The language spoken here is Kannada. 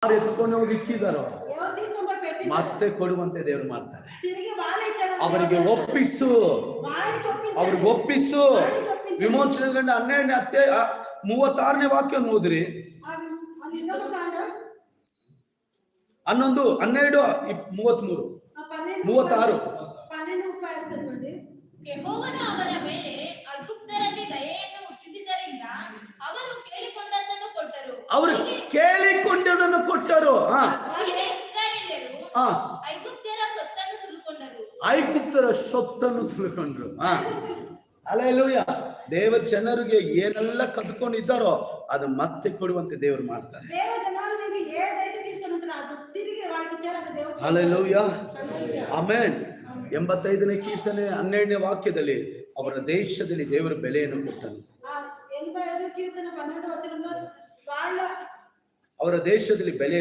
ಯಾರು ಎತ್ಕೊಂಡು ಹೋಗಿ ಇಕ್ಕಿದಾರೋ ಮತ್ತೆ ಕೊಡುವಂತೆ ದೇವರು ಮಾಡ್ತಾರೆ. ಅವರಿಗೆ ಒಪ್ಪಿಸು, ಅವ್ರಿಗೆ ಒಪ್ಪಿಸು. ವಿಮೋಚನೆ ಗಂಡ 12ನೇ ಅಧ್ಯಾಯ 36ನೇ ವಾಕ್ಯ ಓದ್ರಿ. 11, 12, 33, 36. ಯೆಹೋವನು ಅವರ ಮೇಲೆ ಐಗುಪ್ತ್ಯರಿಗೆ ದಯೆಯನ್ನು ಹುಟ್ಟಿಸಿದ್ದರಿಂದ ಅವರು ಕೇಳಿಕೊಂಡದ್ದನ್ನು ಕೊಟ್ಟರು. ಅವರು ಕೇಳಿಕೊಂಡದನ್ನು ಕೊಟ್ಟರು. ಇಸ್ರಾಯೇಲ್ಯರು ಐಗುಪ್ತ್ಯರ ಸೊತ್ತನ್ನು ಸುಲುಕೊಂಡರು. ಐಗುಪ್ತರ ಸೊತ್ತನ್ನು ಸುಲುಕೊಂಡ್ರು. ಹಲ್ಲೆಲೂಯಾ. ದೇವ ಜನರಿಗೆ ಏನೆಲ್ಲ ಕದ್ಕೊಂಡಿದ್ದಾರೋ ಅದು ಮತ್ತೆ ಕೊಡುವಂತೆ ದೇವರು ಮಾಡ್ತಾರೆ. Hallelujah, amen. 85ನೇ ಕೀರ್ತನೆ 12ನೇ ವಾಕ್ಯದಲ್ಲಿ ಅವರ ದೇಶದಲ್ಲಿ ದೇವರ ಬೆಲೆಯನ್ನು ಕೊಟ್ಟನು. ಅವರ ದೇಶದಲ್ಲಿ ಬೆಲೆ